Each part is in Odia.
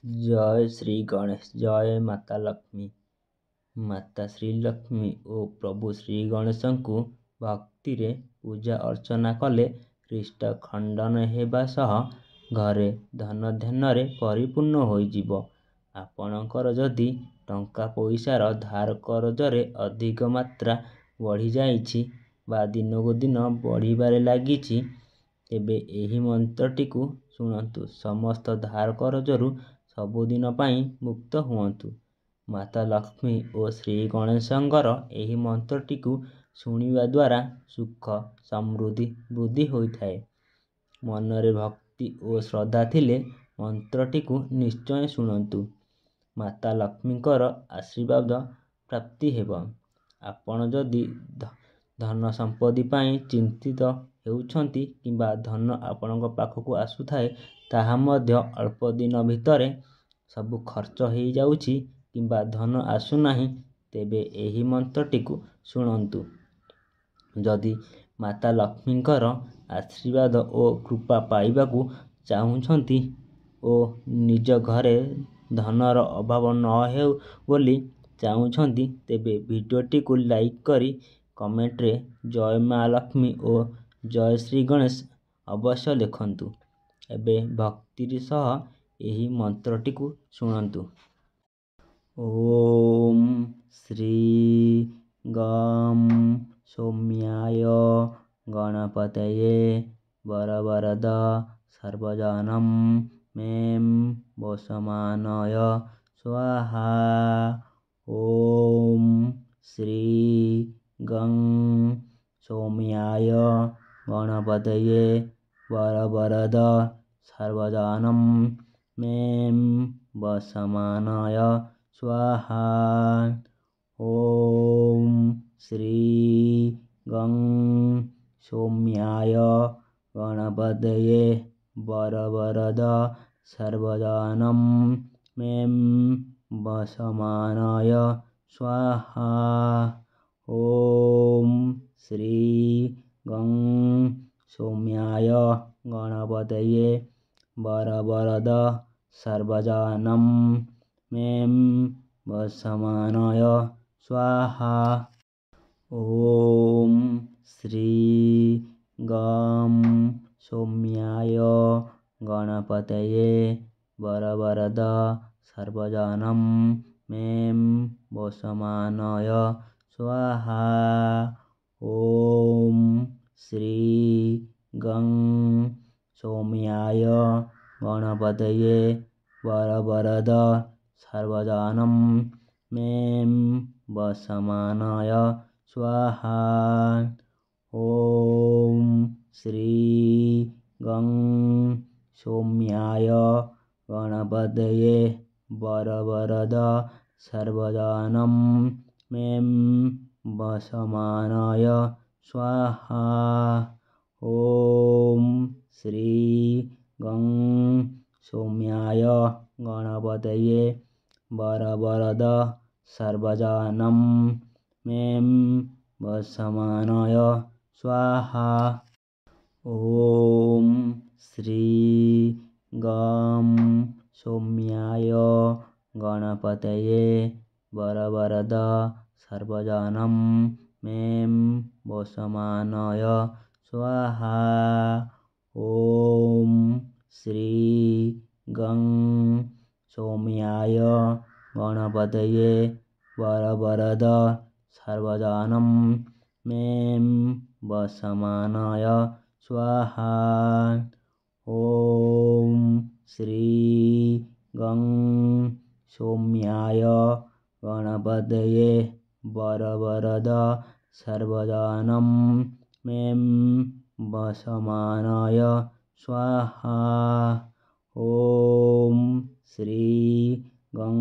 जय श्री गणेश। जय माता लक्ष्मी। माता श्रीलक्ष्मी ଓ ପ୍ରଭୁ ଶ୍ରୀ ଗଣେଶଙ୍କୁ ଭକ୍ତିରେ ପୂଜା ଅର୍ଚ୍ଚନା କଲେ ରିଷ୍ଟ ଖଣ୍ଡନ ହେବା ସହ ଘରେ ଧନ ଧାନ୍ୟରେ ପରିପୂର୍ଣ୍ଣ ହୋଇଯିବ। ଆପଣଙ୍କର ଯଦି ଟଙ୍କା ପଇସାର ଧାର କରଜରେ ଅଧିକ ମାତ୍ରା ବଢ଼ିଯାଇଛି ବା ଦିନକୁ ଦିନ ବଢ଼ିବାରେ ଲାଗିଛି, ତେବେ ଏହି ମନ୍ତ୍ରଟିକୁ ଶୁଣନ୍ତୁ। ସମସ୍ତ ଧାର କରଜରୁ ସବୁଦିନ ପାଇଁ ମୁକ୍ତ ହୁଅନ୍ତୁ। ମାତା ଲକ୍ଷ୍ମୀ ଓ ଶ୍ରୀ ଗଣେଶଙ୍କର ଏହି ମନ୍ତ୍ରଟିକୁ ଶୁଣିବା ଦ୍ୱାରା ସୁଖ ସମୃଦ୍ଧି ବୃଦ୍ଧି ହୋଇଥାଏ। ମନରେ ଭକ୍ତି ଓ ଶ୍ରଦ୍ଧା ଥିଲେ ମନ୍ତ୍ରଟିକୁ ନିଶ୍ଚୟ ଶୁଣନ୍ତୁ। ମାତା ଲକ୍ଷ୍ମୀଙ୍କର ଆଶୀର୍ବାଦ ପ୍ରାପ୍ତି ହେବ। ଆପଣ ଯଦି ଧନ ସମ୍ପତ୍ତି ପାଇଁ ଚିନ୍ତିତ ହେଉଛନ୍ତି କିମ୍ବା ଧନ ଆପଣଙ୍କ ପାଖକୁ ଆସୁଥାଏ ତାହା ମଧ୍ୟ ଅଳ୍ପ ଦିନ ଭିତରେ ସବୁ ଖର୍ଚ୍ଚ ହୋଇଯାଉଛି କିମ୍ବା ଧନ ଆସୁନାହିଁ, ତେବେ ଏହି ମନ୍ତ୍ରଟିକୁ ଶୁଣନ୍ତୁ। ଯଦି ମାତା ଲକ୍ଷ୍ମୀଙ୍କର ଆଶୀର୍ବାଦ ଓ କୃପା ପାଇବାକୁ ଚାହୁଁଛନ୍ତି ଓ ନିଜ ଘରେ ଧନର ଅଭାବ ନ ହେଉ ବୋଲି ଚାହୁଁଛନ୍ତି, ତେବେ ଭିଡ଼ିଓଟିକୁ ଲାଇକ୍ କରି କମେଣ୍ଟରେ ଜୟ ମା ଲକ୍ଷ୍ମୀ ଓ ଜୟ ଶ୍ରୀ ଗଣେଶ ଅବଶ୍ୟ ଲେଖନ୍ତୁ। ଏବେ ଭକ୍ତିର ସହ ଏହି ମନ୍ତ୍ରଟିକୁ ଶୁଣନ୍ତୁ। ଓମ୍ ଶ୍ରୀ ଗଂ ସୌମ୍ୟାୟ ଗଣପତୟେ ବରବରଦ ସର୍ବଜନଂ ମେଂ ବସମାନୟ ସ୍ୱାହା। ଓମ୍ ଶ୍ରୀ ଗଂ ସୌମ୍ୟାୟ ଗଣପତୟେ ବରବରଦ ସର୍ବଜନଂ ମେଂ ବସମାନୟ ସ୍ୱାହା। ଓମ୍ ଶ୍ରୀ ଗଂ ସୌମ୍ୟାୟ ଗଣପତୟେ ବରବରଦ ସର୍ବଜନଂ ମେଂ ବସମାନୟ ସ୍ୱାହା। ଓମ୍ ଶ୍ରୀ ଗଂ ସୌମ୍ୟାୟ ଗଣପତୟେ ବରବରଦ ସର୍ବଜନଂ ମେଂ ବସମାନୟ ସ୍ୱାହା। ଓମ୍ ଶ୍ରୀ ଗଂ ସୌମ୍ୟାୟ ଗଣପତୟେ ବରବରଦ ସର୍ବଜନଂ ମେଂ ବସମାନୟ ସ୍ୱାହା। ଓମ୍ ଶ୍ରୀ ଗଂ ସୌମ୍ୟାୟ ଗଣପତୟେ ବରବରଦ ସର୍ବଜନଂ ମେଂ ବସମାନୟ ସ୍ୱାହା। ଓମ୍ ଶ୍ରୀ ଗଂ ସୌମ୍ୟାୟ ଗଣପତୟେ ବରବରଦ ସର୍ବଜନଂ ମେଂ ବସମାନୟ ସ୍ୱାହା। ଓମ୍ ଶ୍ରୀ ଗଂ ସୌମ୍ୟାୟ ଗଣପତୟେ ବରବରଦ ସର୍ବଜନଂ ମେଂ ବସମାନୟ ସ୍ୱାହା। ଓମ୍ ଶ୍ରୀ ଗଂ ସୌମ୍ୟାୟ ଗଣପତୟେ ବରବରଦ ସର୍ବଜନଂ ମେଂ ବସମାନୟ ସ୍ୱାହା। ଓମ୍ ଶ୍ରୀ ଗଂ ସୌମ୍ୟାୟ ଗଣପତୟେ ବରବରଦ ସର୍ବଜନଂ ମେଂ ବସମାନୟ ସ୍ୱାହା। ଓମ୍ ଶ୍ରୀ ଗଂ ସୌମ୍ୟାୟ ଗଣପତୟେ ବରବରଦ ସର୍ବଜନଂ ମେଂ ବସମାନୟ ସ୍ୱାହା। ଓମ୍ ଶ୍ରୀ ଗଂ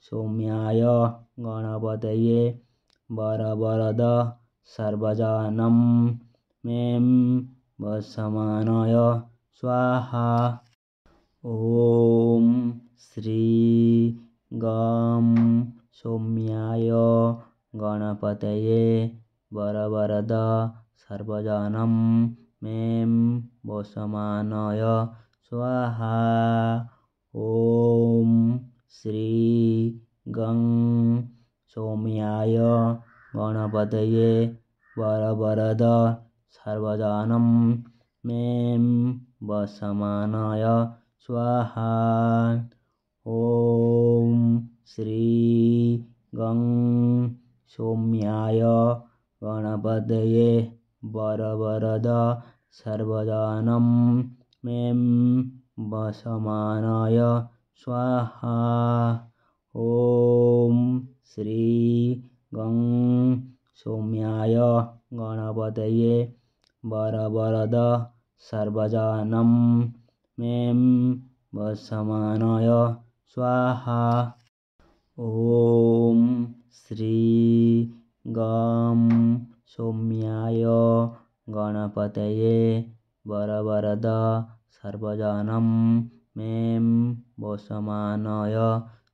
ସୌମ୍ୟାୟ ଗଣପତୟେ ବରବରଦ ସର୍ବଜନଂ ମେଂ ବସମାନୟ ସ୍ୱାହା। ଓମ୍ ଶ୍ରୀ ଗଂ ସୌମ୍ୟାୟ ଗଣପତୟେ ବରବରଦ ସର୍ବଜନଂ ମେଂ ବସମାନୟ ସ୍ୱାହା। ଓମ୍ श्री गं सौम्याय गणपतये वरवरद सर्वजानं में वसमानाय स्वाहा। ॐ श्री गं सौम्याय गणपतये वरवरद सर्वजानं में वसमानाय स्वाहा। ॐ श्री गं सौम्याय गणपतये वरवरद सर्वजानं में वसमानाय स्वाहा। ॐ श्री गं सौम्याय गणपतये वरवरद सर्वजानं में वसमानाय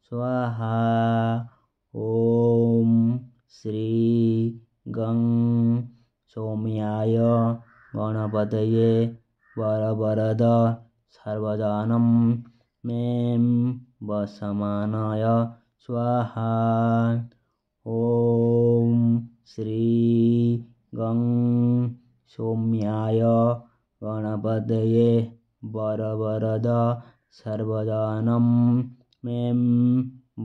स्वाहा। ॐ श्री गं सौम्याय गणपतये वरवरद सर्वजानं में वसमानाय स्वाहा। ॐ श्री गं सौम्याय गणपतये वरवरद सर्वजानं में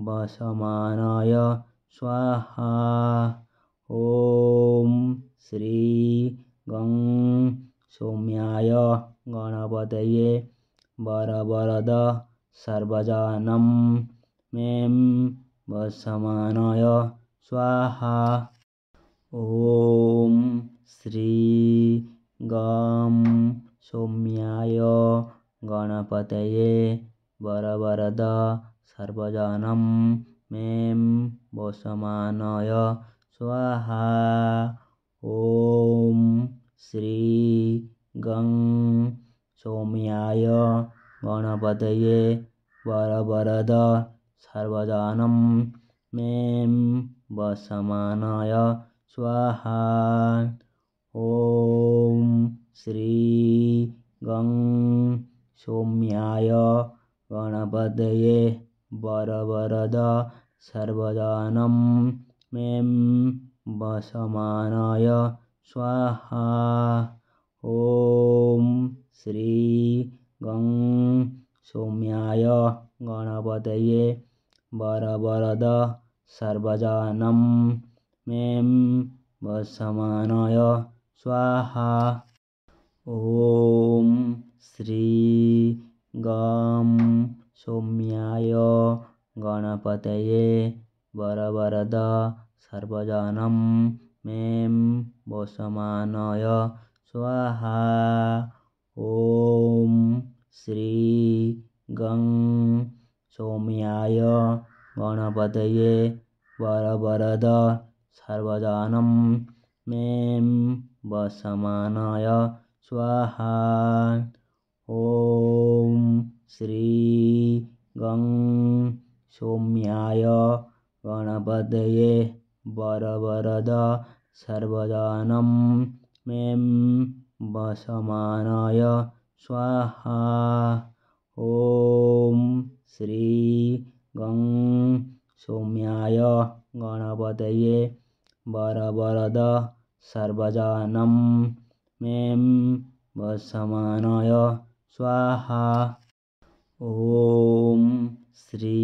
वसमानाय स्वाहा। ॐ श्री गं सौम्याय गणपतये वरवरद सर्वजानं में वसमानाय स्वाहा। ॐ श्री गं सौम्याय गणपतये वरवरद सर्वजानं में वसमानाय स्वाहा। ॐ श्री गं सौम्याय गणपतये वरवरद सर्वजानं में वसमानाय स्वाहा। ॐ श्री गं सौम्याय गणपतये वरवरद सर्वजानं में वसमानाय स्वाहा। ॐ श्री गं सौम्याय गणपतये वरवरद सर्वजानं में वसमानाय स्वाहा। ॐ श्री गं सौम्याय गणपतये वरवरद सर्वजानं में वसमानाय स्वाहा। ॐ श्री गं सौम्याय गणपतये वरवरद सर्वजानं में वसमानाय स्वाहा। ॐ श्री गं सौम्याय गणपतये वरवरद सर्वजानं में वसमानाय स्वाहा। ॐ श्री गं सौम्याय गणपतये वरवरद सर्वजानं में वसमानाय स्वाहा। ॐ श्री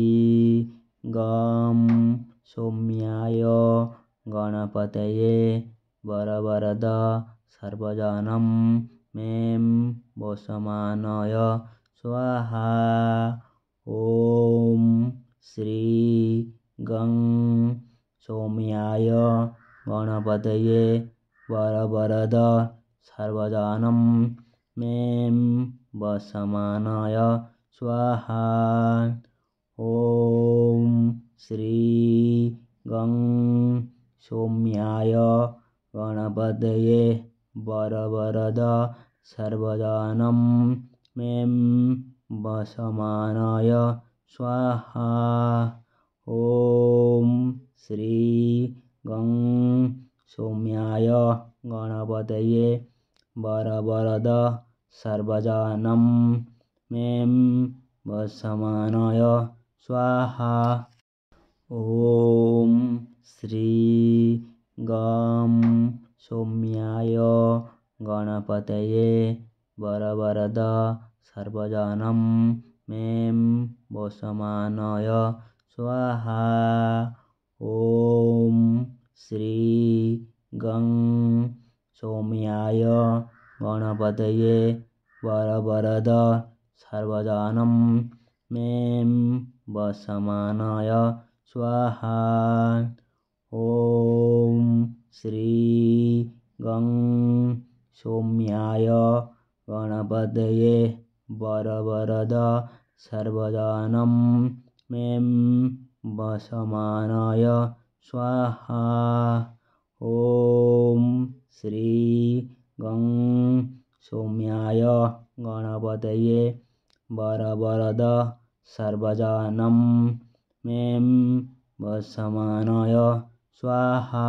गं सौम्याय गणपतये वरवरद सर्वजानं में वसमानाय स्वाहा। ॐ श्री गं सौम्याय गणपतये वरवरद सर्वजानं में वसमानाय स्वाहा। ॐ श्री गं सौम्याय गणपतये वरवरद सर्वजानं में वसमानाय स्वाहा। ॐ श्री गं सौम्याय गणपतये वरवरद सर्वजानं में वसमानाय स्वाहा। ॐ श्री गं सौम्याय गणपतये वरवरद सर्वजनं में वसमानय स्वाहा। ॐ श्री गं सौम्याय गणपतये वरवरद सर्वजनं में वसमानय स्वाहा। ॐ श्री गं सौम्याय गणपतये वरवरद सर्वजनं में वसमानय स्वाहा। ॐ श्री गं सौम्याय गणपतये वरवरद सर्वजनं में वसमानय स्वाहा।